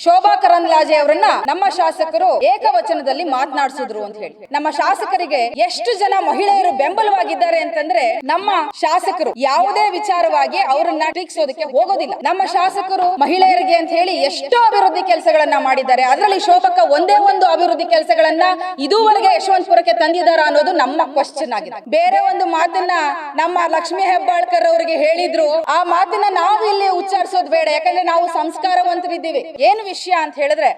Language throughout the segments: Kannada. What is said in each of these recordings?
ಶೋಭಾ ಕರಂದ್ಲಾಜೆ ಅವರನ್ನ ನಮ್ಮ ಶಾಸಕರು ಏಕವಚನದಲ್ಲಿ ಮಾತನಾಡಿಸಿದ್ರು ಅಂತ ಹೇಳಿ. ನಮ್ಮ ಶಾಸಕರಿಗೆ ಎಷ್ಟು ಜನ ಮಹಿಳೆಯರು ಬೆಂಬಲವಾಗಿದ್ದಾರೆ ಅಂತಂದ್ರೆ ನಮ್ಮ ಶಾಸಕರು ಯಾವುದೇ ವಿಚಾರವಾಗಿ ಅವರನ್ನ ಟೀಕಿಸೋದಕ್ಕೆ ಹೋಗೋದಿಲ್ಲ. ನಮ್ಮ ಶಾಸಕರು ಮಹಿಳೆಯರಿಗೆ ಅಂತ ಹೇಳಿ ಎಷ್ಟೋ ಅಭಿವೃದ್ಧಿ ಕೆಲಸಗಳನ್ನ ಮಾಡಿದ್ದಾರೆ. ಅದರಲ್ಲಿ ಶೋಭಕ್ಕ ಒಂದೇ ಒಂದು ಅಭಿವೃದ್ಧಿ ಕೆಲಸಗಳನ್ನ ಇದುವರೆಗೆ ಯಶವಂತಪುರಕ್ಕೆ ತಂದಿದ್ದಾರಾ ಅನ್ನೋದು ನಮ್ಮ ಕ್ವಶನ್ ಆಗಿದೆ. ಬೇರೆ ಒಂದು ಮಾತನ್ನ ನಮ್ಮ ಲಕ್ಷ್ಮೀ ಹೆಬ್ಬಾಳ್ಕರ್ ಅವರಿಗೆ ಹೇಳಿದ್ರು, ಆ ಮಾತನ್ನ ನಾವು ಇಲ್ಲಿ ಉಚ್ಚಾರಿಸೋದು ಬೇಡ, ಯಾಕಂದ್ರೆ ನಾವು ಸಂಸ್ಕಾರವಂತರಿದ್ದೀವಿ. ಏನು ವಿಷಯ ಅಂತ ಹೇಳಿದ್ರೆ,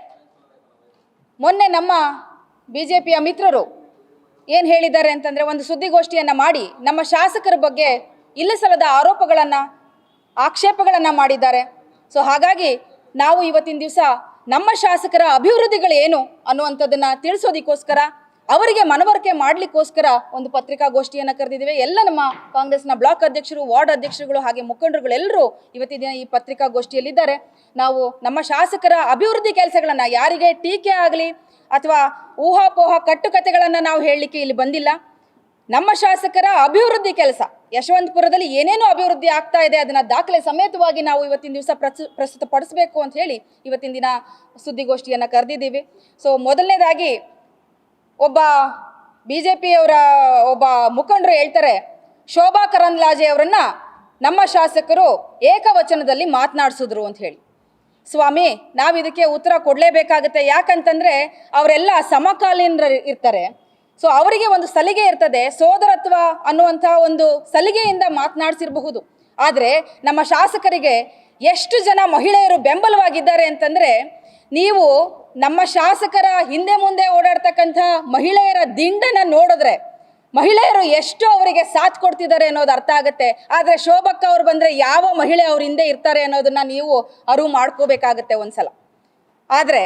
ಮೊನ್ನೆ ನಮ್ಮ ಬಿಜೆಪಿಯ ಮಿತ್ರರು ಏನ್ ಹೇಳಿದ್ದಾರೆ ಅಂತಂದ್ರೆ, ಒಂದು ಸುದ್ದಿಗೋಷ್ಠಿಯನ್ನ ಮಾಡಿ ನಮ್ಮ ಶಾಸಕರ ಬಗ್ಗೆ ಇಲ್ಲಸಲ್ಲದ ಆರೋಪಗಳನ್ನ ಆಕ್ಷೇಪಗಳನ್ನ ಮಾಡಿದ್ದಾರೆ. ಸೊ ಹಾಗಾಗಿ ನಾವು ಇವತ್ತಿನ ದಿವಸ ನಮ್ಮ ಶಾಸಕರ ಅಭಿವೃದ್ಧಿಗಳು ಏನು ಅನ್ನುವಂಥದ್ದನ್ನ ತಿಳಿಸೋದಕ್ಕೋಸ್ಕರ, ಅವರಿಗೆ ಮನವರಿಕೆ ಮಾಡ್ಲಿಕ್ಕೋಸ್ಕರ ಒಂದು ಪತ್ರಿಕಾಗೋಷ್ಠಿಯನ್ನು ಕರೆದಿದ್ದೇವೆ. ಎಲ್ಲ ನಮ್ಮ ಕಾಂಗ್ರೆಸ್ನ ಬ್ಲಾಕ್ ಅಧ್ಯಕ್ಷರು, ವಾರ್ಡ್ ಅಧ್ಯಕ್ಷರುಗಳು ಹಾಗೆ ಮುಖಂಡರುಗಳು ಎಲ್ಲರೂ ಇವತ್ತಿನ ದಿನ ಈ ಪತ್ರಿಕಾಗೋಷ್ಠಿಯಲ್ಲಿದ್ದಾರೆ. ನಾವು ನಮ್ಮ ಶಾಸಕರ ಅಭಿವೃದ್ಧಿ ಕೆಲಸಗಳನ್ನು ಯಾರಿಗೆ ಟೀಕೆ ಆಗಲಿ ಅಥವಾ ಊಹಾಪೋಹ ಕಟ್ಟುಕತೆಗಳನ್ನು ನಾವು ಹೇಳಲಿಕ್ಕೆ ಇಲ್ಲಿ ಬಂದಿಲ್ಲ. ನಮ್ಮ ಶಾಸಕರ ಅಭಿವೃದ್ಧಿ ಕೆಲಸ ಯಶವಂತಪುರದಲ್ಲಿ ಏನೇನು ಅಭಿವೃದ್ಧಿ ಆಗ್ತಾ ಇದೆ ಅದನ್ನ ದಾಖಲೆ ಸಮೇತವಾಗಿ ನಾವು ಇವತ್ತಿನ ದಿವಸ ಪ್ರಸ್ತುತಪಡಿಸಬೇಕು ಅಂತ ಹೇಳಿ ಇವತ್ತಿನ ದಿನ ಸುದ್ದಿಗೋಷ್ಠಿಯನ್ನು ಕರೆದಿದ್ದೀವಿ. ಸೊ ಮೊದಲನೇದಾಗಿ ಒಬ್ಬ ಬಿಜೆಪಿಯವರ ಒಬ್ಬ ಮುಖಂಡರು ಹೇಳ್ತಾರೆ, ಶೋಭಾ ಕರಂದ್ಲಾಜೆ ಅವರನ್ನ ನಮ್ಮ ಶಾಸಕರು ಏಕವಚನದಲ್ಲಿ ಮಾತನಾಡಿಸಿದ್ರು ಅಂತ ಹೇಳಿ. ಸ್ವಾಮಿ, ನಾವು ಇದಕ್ಕೆ ಉತ್ತರ ಕೊಡಲೇಬೇಕಾಗುತ್ತೆ. ಯಾಕಂತಂದ್ರೆ ಅವರೆಲ್ಲ ಸಮಕಾಲೀನರು ಇರ್ತಾರೆ. ಸೊ ಅವರಿಗೆ ಒಂದು ಸಲಿಗೆ ಇರ್ತದೆ, ಸೋದರತ್ವ ಅನ್ನುವಂಥ ಒಂದು ಸಲಿಗೆಯಿಂದ ಮಾತನಾಡಿಸಿರಬಹುದು. ಆದರೆ ನಮ್ಮ ಶಾಸಕರಿಗೆ ಎಷ್ಟು ಜನ ಮಹಿಳೆಯರು ಬೆಂಬಲವಾಗಿದ್ದಾರೆ ಅಂತಂದ್ರೆ, ನೀವು ನಮ್ಮ ಶಾಸಕರ ಹಿಂದೆ ಮುಂದೆ ಓಡಾಡ್ತಕ್ಕಂಥ ಮಹಿಳೆಯರ ದಿಂಡನ್ನ ನೋಡಿದ್ರೆ ಮಹಿಳೆಯರು ಎಷ್ಟು ಅವರಿಗೆ ಸಾಥ್ ಕೊಡ್ತಿದ್ದಾರೆ ಅನ್ನೋದು ಅರ್ಥ ಆಗುತ್ತೆ. ಆದರೆ ಶೋಭಕ್ಕ ಅವ್ರು ಬಂದರೆ ಯಾವ ಮಹಿಳೆ ಅವ್ರ ಹಿಂದೆ ಇರ್ತಾರೆ ಅನ್ನೋದನ್ನ ನೀವು ಅರಿವು ಮಾಡ್ಕೋಬೇಕಾಗತ್ತೆ ಒಂದ್ಸಲ. ಆದರೆ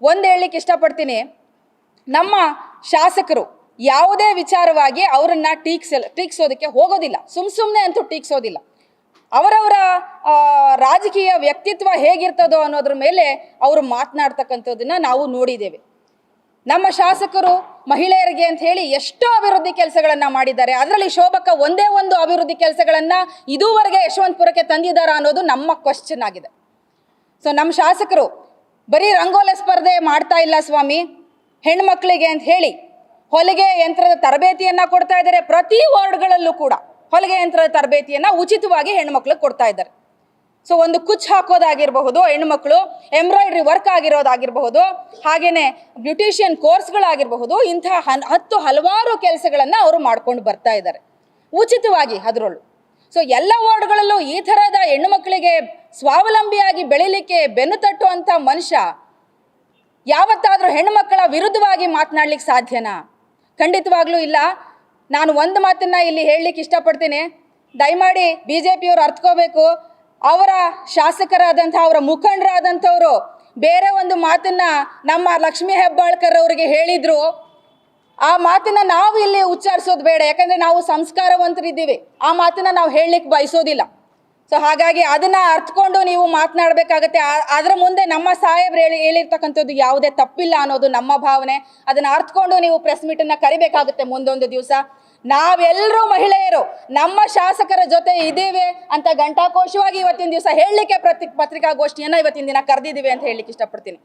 ಒಂದು ಹೇಳಲಿಕ್ಕೆ ಇಷ್ಟಪಡ್ತೀನಿ, ನಮ್ಮ ಶಾಸಕರು ಯಾವುದೇ ವಿಚಾರವಾಗಿ ಅವರನ್ನ ಟೀಕಿಸೋದಕ್ಕೆ ಹೋಗೋದಿಲ್ಲ. ಸುಮ್ಮನೆ ಅಂತೂ ಟೀಕಿಸೋದಿಲ್ಲ. ಅವರವರ ರಾಜಕೀಯ ವ್ಯಕ್ತಿತ್ವ ಹೇಗಿರ್ತದೋ ಅನ್ನೋದ್ರ ಮೇಲೆ ಅವರು ಮಾತನಾಡ್ತಕ್ಕಂಥದ್ದನ್ನ ನಾವು ನೋಡಿದ್ದೇವೆ. ನಮ್ಮ ಶಾಸಕರು ಮಹಿಳೆಯರಿಗೆ ಅಂತ ಹೇಳಿ ಎಷ್ಟೋ ಅಭಿವೃದ್ಧಿ ಕೆಲಸಗಳನ್ನ ಮಾಡಿದ್ದಾರೆ. ಅದರಲ್ಲಿ ಶೋಭಕ್ಕ ಒಂದೇ ಒಂದು ಅಭಿವೃದ್ಧಿ ಕೆಲಸಗಳನ್ನ ಇದುವರೆಗೆ ಯಶವಂತಪುರಕ್ಕೆ ತಂದಿದ್ದಾರಾ ಅನ್ನೋದು ನಮ್ಮ ಕ್ವಶನ್ ಆಗಿದೆ. ಸೊ ನಮ್ಮ ಶಾಸಕರು ಬರೀ ರಂಗೋಲಿ ಸ್ಪರ್ಧೆ ಮಾಡ್ತಾ ಇಲ್ಲ ಸ್ವಾಮಿ, ಹೆಣ್ಮಕ್ಳಿಗೆ ಅಂತ ಹೇಳಿ ಹೊಲಿಗೆ ಯಂತ್ರದ ತರಬೇತಿಯನ್ನ ಕೊಡ್ತಾ ಇದ್ದಾರೆ. ಪ್ರತಿ ವಾರ್ಡ್ಗಳಲ್ಲೂ ಕೂಡ ಹೊಲಿಗೆ ಯಂತ್ರದ ತರಬೇತಿಯನ್ನ ಉಚಿತವಾಗಿ ಹೆಣ್ಮಕ್ಳಿಗೆ ಕೊಡ್ತಾ ಇದ್ದಾರೆ. ಸೊ ಒಂದು ಕುಚ್ ಹಾಕೋದಾಗಿರಬಹುದು, ಹೆಣ್ಮಕ್ಳು ಎಂಬ್ರಾಯ್ಡ್ರಿ ವರ್ಕ್ ಆಗಿರೋದಾಗಿರಬಹುದು, ಹಾಗೇನೆ ಬ್ಯೂಟಿಷಿಯನ್ ಕೋರ್ಸ್ಗಳಾಗಿರಬಹುದು, ಇಂತಹ ಹಲವಾರು ಕೆಲಸಗಳನ್ನ ಅವರು ಮಾಡ್ಕೊಂಡು ಬರ್ತಾ ಇದ್ದಾರೆ ಉಚಿತವಾಗಿ ಅದರಲ್ಲೂ. ಸೊ ಎಲ್ಲ ವಾರ್ಡ್ಗಳಲ್ಲೂ ಈ ಥರದ ಹೆಣ್ಣು ಮಕ್ಕಳಿಗೆ ಸ್ವಾವಲಂಬಿಯಾಗಿ ಬೆಳಿಲಿಕ್ಕೆ ಬೆನ್ನು ತಟ್ಟುವಂಥ ಮನುಷ್ಯ ಯಾವತ್ತಾದರೂ ಹೆಣ್ಣುಮಕ್ಕಳ ವಿರುದ್ಧವಾಗಿ ಮಾತನಾಡ್ಲಿಕ್ಕೆ ಸಾಧ್ಯನಾ? ಖಂಡಿತವಾಗ್ಲೂ ಇಲ್ಲ. ನಾನು ಒಂದು ಮಾತನ್ನ ಇಲ್ಲಿ ಹೇಳಲಿಕ್ಕೆ ಇಷ್ಟಪಡ್ತೀನಿ, ದಯಮಾಡಿ ಬಿಜೆಪಿಯವರು ಅರ್ಥಕೋಬೇಕು. ಅವರ ಶಾಸಕರಾದಂಥ ಅವರ ಮುಖಂಡರಾದಂಥವರು ಬೇರೆ ಒಂದು ಮಾತನ್ನ ನಮ್ಮ ಲಕ್ಷ್ಮೀ ಹೆಬ್ಬಾಳ್ಕರ್ ಅವರಿಗೆ ಹೇಳಿದ್ರು, ಆ ಮಾತನ್ನ ನಾವು ಇಲ್ಲಿ ಉಚ್ಚಾರಿಸೋದು ಬೇಡ, ಯಾಕಂದ್ರೆ ನಾವು ಸಂಸ್ಕಾರವಂತರಿದ್ದೀವಿ. ಆ ಮಾತನ್ನ ನಾವು ಹೇಳಲಿಕ್ಕೆ ಬಯಸೋದಿಲ್ಲ. ಸೊ ಹಾಗಾಗಿ ಅದನ್ನ ಅರ್ಥಕೊಂಡು ನೀವು ಮಾತನಾಡಬೇಕಾಗತ್ತೆ. ಅದರ ಮುಂದೆ ನಮ್ಮ ಸಾಹೇಬ್ರು ಹೇಳಿರ್ತಕ್ಕಂಥದ್ದು ಯಾವುದೇ ತಪ್ಪಿಲ್ಲ ಅನ್ನೋದು ನಮ್ಮ ಭಾವನೆ. ಅದನ್ನ ಅರ್ಥಕೊಂಡು ನೀವು ಪ್ರೆಸ್ ಮೀಟನ್ನ ಕರಿಬೇಕಾಗುತ್ತೆ ಮುಂದೊಂದು ದಿವಸ. ನಾವೆಲ್ಲರೂ ಮಹಿಳೆಯರು ನಮ್ಮ ಶಾಸಕರ ಜೊತೆ ಇದ್ದೀವಿ ಅಂತ ಘಂಟಾಘೋಷವಾಗಿ ಇವತ್ತಿನ ದಿವಸ ಹೇಳಲಿಕ್ಕೆ ಪತ್ರಿಕಾಗೋಷ್ಠಿಯನ್ನ ಇವತ್ತಿನ ದಿನ ಕರೆದಿದ್ದೀವಿ ಅಂತ ಹೇಳಲಿಕ್ಕೆ ಇಷ್ಟಪಡ್ತೀನಿ.